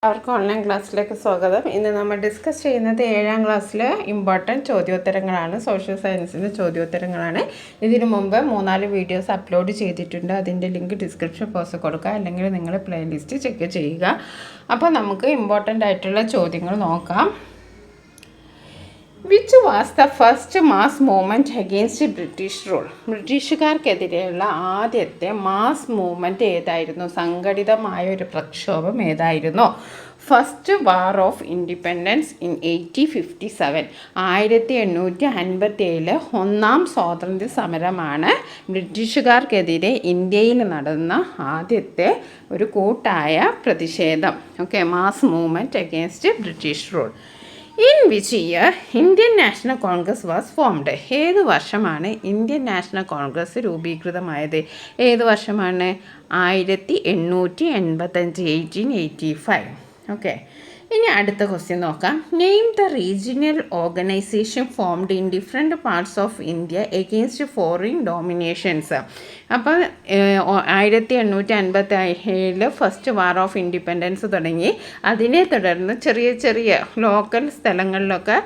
അവർക്ക് ഓൺലൈൻ ക്ലാസ്സിലേക്ക് സ്വാഗതം. ഇന്ന് നമ്മൾ ഡിസ്കസ് ചെയ്യുന്നത് 7ാം ക്ലാസ്സിലെ ഇമ്പോർട്ടൻറ്റ് ചോദ്യോത്തരങ്ങളാണ്. സോഷ്യൽ സയൻസിൻ്റെ ചോദ്യോത്തരങ്ങളാണ്. ഇതിനു മുമ്പ് 3-4 വീഡിയോസ് അപ്ലോഡ് ചെയ്തിട്ടുണ്ട്. അതിൻ്റെ ലിങ്ക് ഡിസ്ക്രിപ്ഷൻ ബോക്സിൽ കൊടുക്കുക, അല്ലെങ്കിൽ നിങ്ങൾ പ്ലേലിസ്റ്റ് ചെക്ക് ചെയ്യുക. അപ്പോൾ നമുക്ക് ഇമ്പോർട്ടൻ്റ് ആയിട്ടുള്ള ചോദ്യങ്ങൾ നോക്കാം. Which was the first mass movement against British rule? ബ്രിട്ടീഷുകാർക്കെതിരെയുള്ള ആദ്യത്തെ മാസ് മൂവ്മെൻറ്റ് ഏതായിരുന്നു? സംഘടിതമായ ഒരു പ്രക്ഷോഭം ഏതായിരുന്നു? First war of independence in 1857, 1857 ഒന്നാം സ്വാതന്ത്ര്യ സമരമാണ് ബ്രിട്ടീഷുകാർക്കെതിരെ ഇന്ത്യയിൽ നടന്ന ആദ്യത്തെ ഒരു കൂട്ടായ പ്രതിഷേധം. Okay, mass movement against British rule. In which year Indian national Congress was formed? ഏത് വർഷമാണ് ഇന്ത്യൻ നാഷണൽ കോൺഗ്രസ് രൂപീകൃതമായത്? ഏത് വർഷമാണ്? 1885, 1885. ഓക്കെ, ഇനി അടുത്ത ക്വസ്റ്റ്യൻ നോക്കാം. Name the regional organisation formed in different parts of India against foreign dominations. അപ്പോൾ 1857 ഫസ്റ്റ് വാർ ഓഫ് ഇൻഡിപെൻഡൻസ് തുടങ്ങി. അതിനെ തുടർന്ന് ചെറിയ ചെറിയ ലോക്കൽ സ്ഥലങ്ങളിലൊക്കെ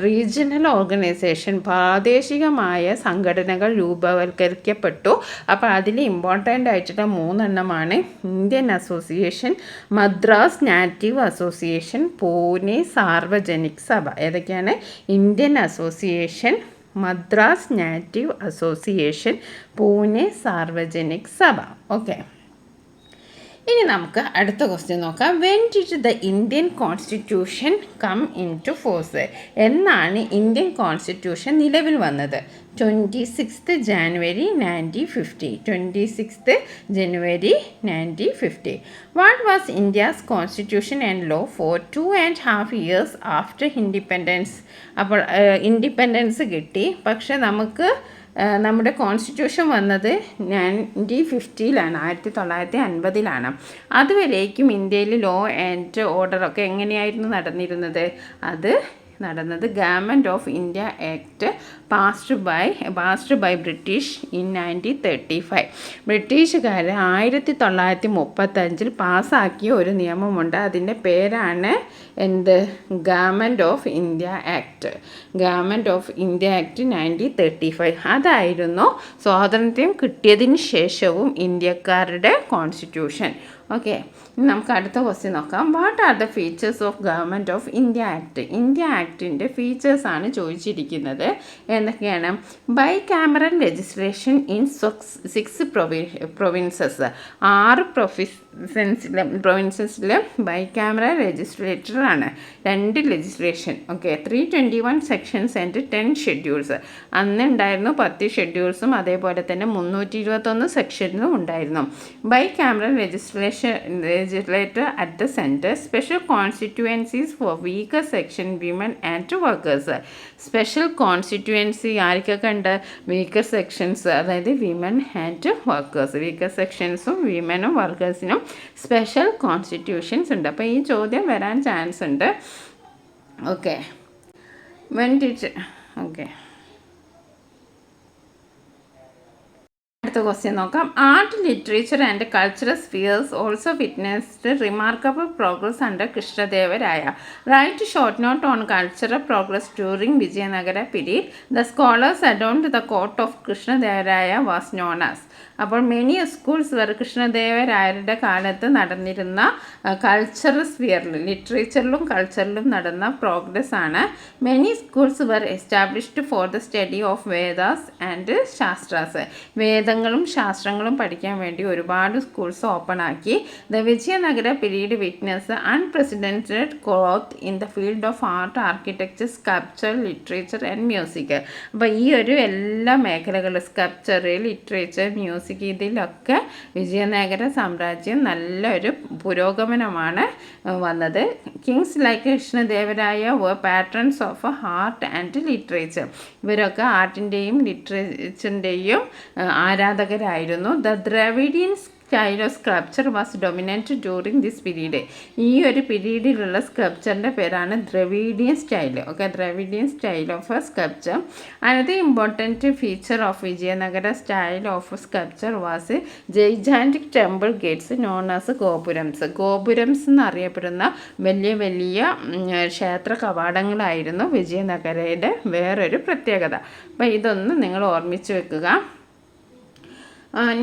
റീജിയണൽ ഓർഗനൈസേഷൻ, പ്രാദേശികമായ സംഘടനകൾ രൂപവൽക്കരിക്കപ്പെട്ടു. അപ്പോൾ അതിൽ ഇമ്പോർട്ടൻ്റ് ആയിട്ടുള്ള 3 എണ്ണമാണ്: Indian association, Madras native association, Pune Sarvajanik Sabha. ഏതൊക്കെയാണ്? Indian association, Madras native association, Pune Sarvajanik Sabha. Okay, ഇനി നമുക്ക് അടുത്ത ക്വസ്റ്റ്യൻ നോക്കാം. When did the Indian constitution come into force? എന്നാണ് ഇന്ത്യൻ കോൺസ്റ്റിറ്റ്യൂഷൻ നിലവിൽ വന്നത്? 26th January 1950. 26th January 1950. What was India's constitution and law for 2.5 years after independence? അപ്പോൾ independence കിട്ടി, പക്ഷെ നമുക്ക് നമ്മുടെ കോൺസ്റ്റിറ്റ്യൂഷൻ വന്നത് 1950-ലാണ്, 1950-ലാണ്. അതുവരേക്കും ഇന്ത്യയിൽ ലോ ആൻഡ് ഓർഡറൊക്കെ എങ്ങനെയായിരുന്നു നടന്നിരുന്നത്? അത് നടന്നത് government of India act passed by British in 1935. ബ്രിട്ടീഷുകാർ 1935 പാസ്സാക്കിയ ഒരു നിയമമുണ്ട്. അതിൻ്റെ പേരാണ് എന്ത്? Government of India act. Government of India act 1935. അതായിരുന്നു സ്വാതന്ത്ര്യം കിട്ടിയതിന് ശേഷവും ഇന്ത്യക്കാരുടെ കോൺസ്റ്റിറ്റ്യൂഷൻ. ഓക്കെ, നമുക്ക് അടുത്ത ക്വസ്റ്റ്യൻ നോക്കാം. What are the features of Government of India Act? India ആക്ടിൻ്റെ ഫീച്ചേഴ്സാണ് ചോദിച്ചിരിക്കുന്നത്. എന്തൊക്കെയാണ്? Bicameral legislation in 6 provinces. 6 പ്രൊവിൻസസിൽ ബൈ ക്യാമറ ലെജിസ്ലേറ്ററാണ്. 2 legislation. Okay, 321 sections and 10 schedules. അന്ന് ഉണ്ടായിരുന്നു 10 ഷെഡ്യൂൾസും അതേപോലെ തന്നെ 321 സെക്ഷനും ഉണ്ടായിരുന്നു. Bicameral legislator at the center. Special constituencies for weaker section, women and workers. Special constituency ആർക്കൊക്കെ ഉണ്ട്? വീക്കർ സെക്ഷൻസ്, അതായത് വിമൻ ആൻഡ് വർക്കേഴ്സ്. വീക്കർ സെക്ഷൻസും വിമനും വർക്കേഴ്സിനും സ്പെഷ്യൽ കോൺസ്റ്റിറ്റ്യൂഷൻസ് ഉണ്ട്. അപ്പോൾ ഈ ചോദ്യം വരാൻ ചാൻസ് ഉണ്ട്. ഓക്കെ, ഓക്കെ, അടുത്ത ക്വസ്റ്റ്യൻ നോക്കാം. Art, literature and cultural spheres also witnessed remarkable progress under Krishnadevaraya. Write short note on cultural progress during Vijayanagara period. The scholars adorned the court of Krishnadevaraya was known as. അപ്പോൾ many schools വരെ കൃഷ്ണദേവരായരുടെ കാലത്ത് നടന്നിരുന്ന cultural സ്ഫിയറിൽ, ലിറ്ററേച്ചറിലും കൾച്ചറിലും നടന്ന progress ആണ്. Many schools were established for the study of Vedas and Shastras. വേദങ്ങളും ശാസ്ത്രങ്ങളും പഠിക്കാൻ വേണ്ടി ഒരുപാട് സ്കൂൾസ് ഓപ്പൺ ആക്കി. The Vijayanagara period witness unprecedented growth in the field of art, architecture, sculpture, literature and music. അപ്പോൾ ഈ ഒരു എല്ലാ മേഖലകളും, സ്കൾപ്ചർ, ലിറ്ററേച്ചർ, മ്യൂസിക്, ഇതിലൊക്കെ വിജയനഗര സാമ്രാജ്യം നല്ലൊരു പുരോഗമനമാണ് വന്നത്. Kings like Krishnadevaraya were patrons of art and literature. ഇവരൊക്കെ ആർട്ടിൻ്റെയും ലിറ്ററേച്ചറിൻ്റെയും ആരാധകരായിരുന്നു. The Dravidians style of sculpture was dominant during this period. ഈ ഒരു പീരീഡിലുള്ള സ്കൾപ്ചറിൻ്റെ പേരാണ് Dravidian style. Okay, Dravidian style of sculpture. Another important feature of Vijayanagara style of sculpture was gigantic temple gates known as gopurams. Gopurams എന്നറിയപ്പെടുന്ന വലിയ വലിയ ക്ഷേത്ര കവാടങ്ങളായിരുന്നു വിജയനഗരയുടെ വേറൊരു പ്രത്യേകത. അപ്പോൾ ഇതൊന്ന് നിങ്ങൾ ഓർമ്മിച്ച് വെക്കുക.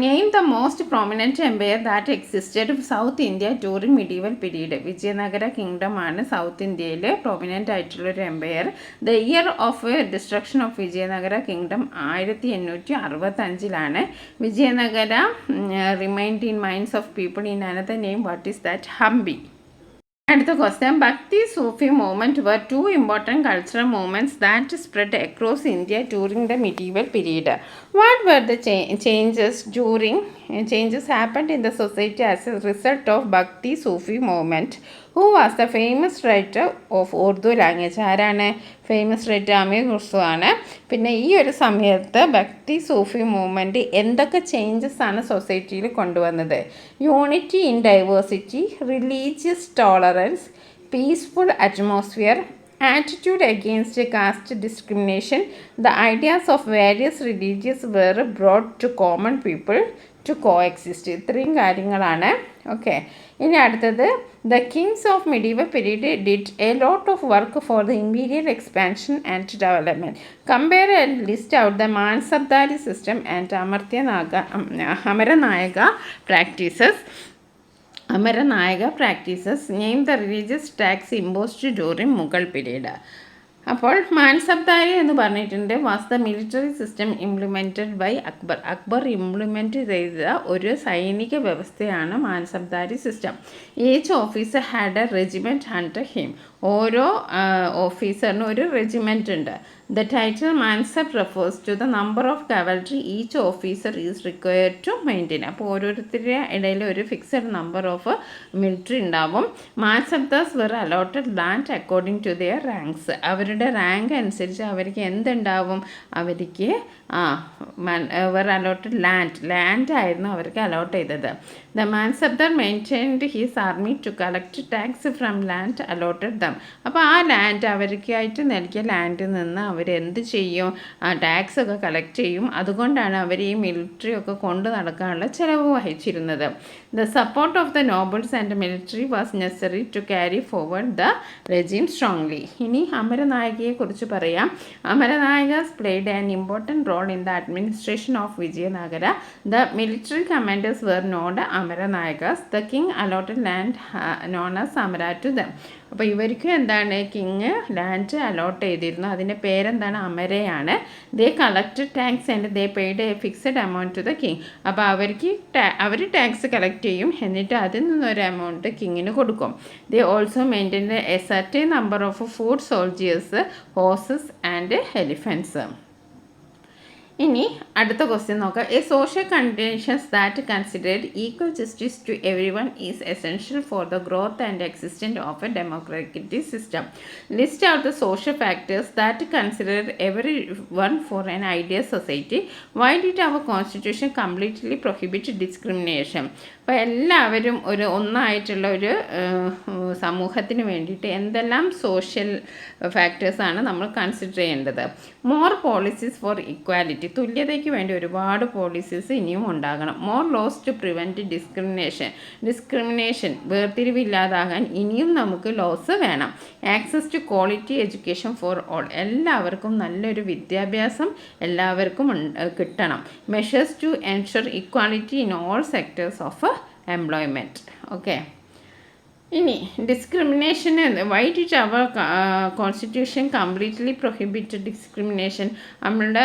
Name the most prominent empire that existed south India during medieval period. Vijayanagara kingdom ആണ് സൗത്ത് ഇന്ത്യയിൽ പ്രോമിനൻ്റ് ആയിട്ടുള്ളൊരു empire. The year of destruction of Vijayanagara kingdom 1865 Vijayanagara remained in minds of people in another name. What is that? Hampi. അടുത്ത question, Bhakti Sufi movement were two important cultural movements that spread across India during the medieval period. What were the changes happened in the society as a result of Bhakti Sufi movement? Who was the famous writer of Urdu language? ആരാണ് famous writer? അമീർ ഖുസ്രു ആണ്. പിന്നെ ഈ ഒരു സമയത്ത് ഭക്തി Sufi movement എന്തൊക്കെ changes ആണ് സൊസൈറ്റിയിൽ കൊണ്ടുവന്നത്? Unity in diversity, religious tolerance, peaceful atmosphere, attitude against caste discrimination. The ideas of various religions were brought to common people to coexist. ഇത്രയും കാര്യങ്ങളാണ്. ഓക്കെ, ഇനി അടുത്തത്, the kings of medieval period did a lot of work for the imperial expansion and development. Compare and list out the Mansabdari system and Amaranayaka practices. Name the religious tax imposed during Mughal period. അപ്പോൾ മാൻസബ്ദാരി എന്ന് പറഞ്ഞിട്ടുണ്ട് was the military system implemented by Akbar. Akbar implement ചെയ്ത ഒരു സൈനിക വ്യവസ്ഥയാണ് Mansabdari system. Each officer had a regiment under him. ഓരോ ഓഫീസറിനും ഒരു റെജിമെൻ്റ് ഉണ്ട്. The title mansab refers to the number of cavalry each officer is required to maintain. അപ്പോൾ ഓരോരുത്തരുടെ ഇടയിൽ ഒരു ഫിക്സഡ് നമ്പർ ഓഫ് മിലിറ്ററി ഉണ്ടാവും. Mansabdars were allotted land according to their ranks. അവരുടെ റാങ്ക് അനുസരിച്ച് അവർക്ക് എന്തുണ്ടാവും? അവർക്ക് വെർ അലോട്ടഡ് ലാൻഡ് ആയിരുന്നു അവർക്ക് അലോട്ട് ചെയ്തത്. The mansabdar maintained his army to collect tax from land allotted them. അപ്പോൾ ആ ലാൻഡ് അവർക്കായിട്ട് നൽകിയ ലാൻഡിൽ നിന്ന് അവരെന്ത് ചെയ്യും? ആ ടാക്സ് ഒക്കെ കളക്ട് ചെയ്യും. അതുകൊണ്ടാണ് അവർ ഈ മിലിറ്ററി ഒക്കെ കൊണ്ട് നടക്കാനുള്ള ചിലവ് വഹിച്ചിരുന്നത്. The support of the nobles and military was necessary to carry forward the regime strongly. ഇനി അമരനായകയെക്കുറിച്ച് പറയാം. Amaranayakas played an important role in the administration of Vijayanagara. The military commanders were known Amaranayakas. The king allotted land known as Amara to them. അപ്പോൾ ഇവർക്ക് എന്താണ്? King land allot ചെയ്തിരുന്നു. അതിൻ്റെ പേരെന്താണ്? അമരയാണ്. They collect tax and they paid a fixed amount to the king. അപ്പോൾ അവർ tax collect ചെയ്യും, എന്നിട്ട് അതിൽ നിന്നൊരു എമൗണ്ട് കിങ്ങിന് കൊടുക്കും. They also maintain a certain number of foot soldiers, horses and elephants. ഇനി അടുത്ത ക്വസ്റ്റ്യൻ നോക്കാം. A social conditions that considered equal justice to everyone is essential for the growth and existence of a democratic system. List out the social factors that consider everyone for an ideal society. Why did our constitution completely prohibit discrimination? അപ്പോൾ എല്ലാവരും ഒന്നായിട്ടുള്ള ഒരു സമൂഹത്തിന് വേണ്ടിയിട്ട് എന്തെല്ലാം social ഫാക്ടേഴ്സാണ് നമ്മൾ consider ചെയ്യേണ്ടത്? More policies for equality. തുല്യതയ്ക്ക് വേണ്ടി ഒരുപാട് പോളിസീസ് ഇനിയും ഉണ്ടാകണം. More laws to prevent discrimination. വേർതിരിവില്ലാതാകാൻ ഇനിയും നമുക്ക് ലോസ് വേണം. Access to quality education for all. എല്ലാവർക്കും നല്ലൊരു വിദ്യാഭ്യാസം എല്ലാവർക്കും കിട്ടണം. Measures to ensure equality in all sectors of employment. Okay, ഇനി discrimination. Why did our constitution completely prohibit discrimination? നമ്മളുടെ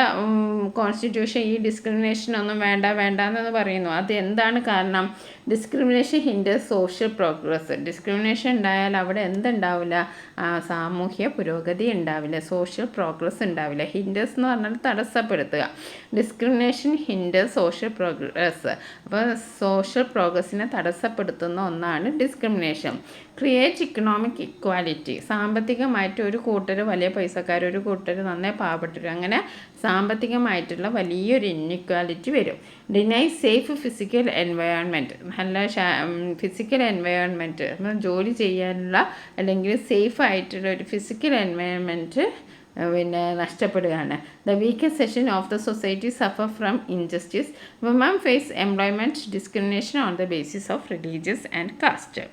കോൺസ്റ്റിറ്റ്യൂഷൻ ഈ ഡിസ്ക്രിമിനേഷനൊന്നും വേണ്ടെന്ന് പറയുന്നു. അത് എന്താണ് കാരണം? Discrimination hinders social progress. Discrimination ഉണ്ടായാൽ അവിടെ എന്തുണ്ടാവില്ല? സാമൂഹ്യ പുരോഗതി ഉണ്ടാവില്ല, സോഷ്യൽ പ്രോഗ്രസ് ഉണ്ടാവില്ല. ഹിൻഡേഴ്സ് എന്ന് പറഞ്ഞാൽ തടസ്സപ്പെടുത്തുക. Discrimination hinders social progress. അപ്പോൾ സോഷ്യൽ പ്രോഗ്രസ്സിനെ തടസ്സപ്പെടുത്തുന്ന ഒന്നാണ് ഡിസ്ക്രിമിനേഷൻ. ക്രിയേറ്റ് ഇക്കണോമിക് ഇക്വാലിറ്റി, സാമ്പത്തികമായിട്ട് ഒരു കൂട്ടർ വലിയ പൈസക്കാർ, ഒരു കൂട്ടർ നന്നേ പാവപ്പെട്ടവർ, അങ്ങനെ സാമ്പത്തികമായിട്ടുള്ള വലിയൊരു ഇൻഇക്വാലിറ്റി വരും. ഡിനൈ സേഫ് ഫിസിക്കൽ എൻവയോൺമെൻറ്റ്, നല്ല ഫിസിക്കൽ എൻവയോൺമെൻറ്റ്, ജോലി ചെയ്യാനുള്ള അല്ലെങ്കിൽ സേഫ് ആയിട്ടുള്ള ഒരു ഫിസിക്കൽ എൻവയോൺമെൻറ്റ് പിന്നെ നഷ്ടപ്പെടുകയാണ്. The weakest section of the society suffer from injustice. Woman face employment discrimination on the basis of religious and caste.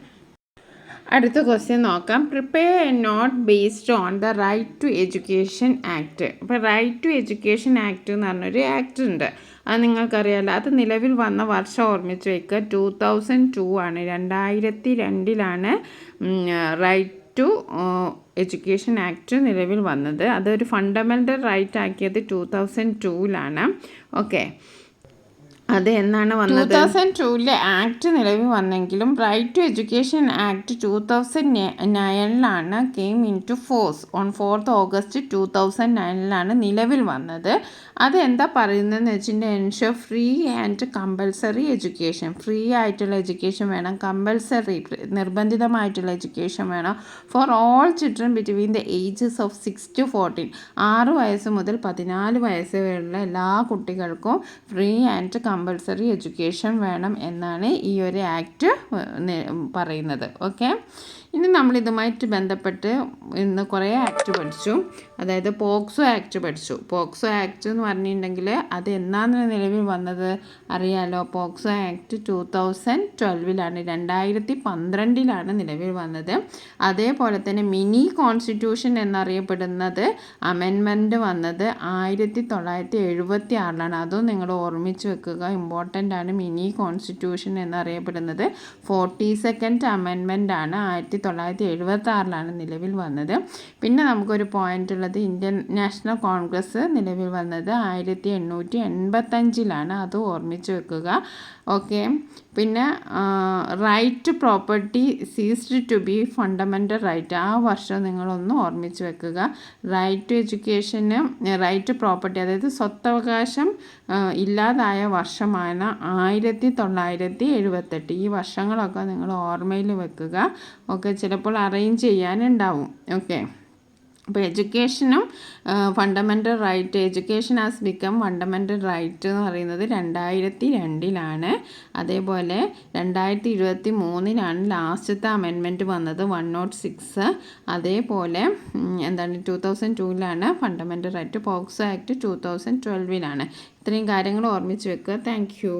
അടുത്ത ക്വസ്റ്റ്യൻ നോക്കാം. Prepare a note based on the right to education act. ഇപ്പോൾ right to education act എന്ന് പറഞ്ഞൊരു act ഉണ്ട്, അത് നിങ്ങൾക്കറിയാമല്ലോ. അത് നിലവിൽ വന്ന വർഷം ഓർമ്മിച്ച് വയ്ക്കുക, 2002 ആണ്. 2002 റൈറ്റ് ടു എഡ്യൂക്കേഷൻ ആക്ട് നിലവിൽ വന്നത്. അതൊരു ഫണ്ടമെൻ്റൽ റൈറ്റ് ആക്കിയത് 2002 ഓക്കെ. അത് എന്നാണ് വന്നത്? 2002 ആക്ട് നിലവിൽ വന്നെങ്കിലും right to education act 2009 came into force on 4th August 2009 നിലവിൽ വന്നത്. അതെന്താ പറയുന്നതെന്ന് വെച്ചിട്ടുണ്ടെങ്കിൽ ensure free and compulsory education, free ആയിട്ടുള്ള എഡ്യൂക്കേഷൻ വേണം, കമ്പൽസറി നിർബന്ധിതമായിട്ടുള്ള എഡ്യൂക്കേഷൻ വേണം for all children between the ages of 6 to 14, 6 വയസ്സ് മുതൽ 14 വയസ്സ് വരെയുള്ള എല്ലാ കുട്ടികൾക്കും ഫ്രീ ആൻഡ് കമ്പൽസറി എഡ്യൂക്കേഷൻ വേണം എന്നാണ് ഈ ഒരു ആക്ട് പറയുന്നത്. ഓക്കെ, ഇനി നമ്മളിതുമായിട്ട് ബന്ധപ്പെട്ട് ഇന്ന് കുറേ ആക്ട് പഠിച്ചു. അതായത് പോക്സോ ആക്ട് പഠിച്ചു. പോക്സോ ആക്ട് എന്ന് പറഞ്ഞിട്ടുണ്ടെങ്കിൽ അത് എന്നാണ് നിലവിൽ വന്നത് അറിയാലോ. പോക്സോ ആക്ട് 2012 2012 നിലവിൽ വന്നത്. അതേപോലെ തന്നെ മിനി കോൺസ്റ്റിറ്റ്യൂഷൻ എന്നറിയപ്പെടുന്നത് അമെൻമെൻറ്റ് വന്നത് 1976. അതും നിങ്ങൾ ഓർമ്മിച്ച് വെക്കുക, ഇമ്പോർട്ടൻ്റ് ആണ്. മിനി കോൺസ്റ്റിറ്റ്യൂഷൻ എന്നറിയപ്പെടുന്നത് 42nd അമെൻമെൻ്റ് ആണ്, 1976 നിലവിൽ വന്നത്. പിന്നെ നമുക്കൊരു പോയിൻ്റ് ഉള്ളത് ഇന്ത്യൻ നാഷണൽ കോൺഗ്രസ് നിലവിൽ വന്നത് 1885. അത് ഓർമ്മിച്ച് വെക്കുക. ഓക്കെ, പിന്നെ right property ceased to be fundamental right, ആ വർഷം നിങ്ങളൊന്ന് ഓർമ്മിച്ച് വെക്കുക. റൈറ്റ് ടു എഡ്യൂക്കേഷന്, റൈറ്റ് പ്രോപ്പർട്ടി അതായത് സ്വത്തവകാശം ഇല്ലാതായ വർഷമാണ് 1978. ഈ വർഷങ്ങളൊക്കെ നിങ്ങൾ ഓർമ്മയിൽ വെക്കുക. ഓക്കെ, ചിലപ്പോൾ അറേഞ്ച് ചെയ്യാനുണ്ടാവും. ഓക്കെ, അപ്പോൾ എഡ്യൂക്കേഷനും fundamental right, education has become fundamental right എന്ന് പറയുന്നത് 2002. അതേപോലെ 2023 ലാസ്റ്റത്തെ അമെൻമെൻറ്റ് വന്നത് 106. അതേപോലെ 2002 ഫണ്ടമെൻ്റൽ റൈറ്റ്. POCSO act 2012. ഇത്രയും കാര്യങ്ങൾ ഓർമ്മിച്ച് വെക്കുക. Thank you.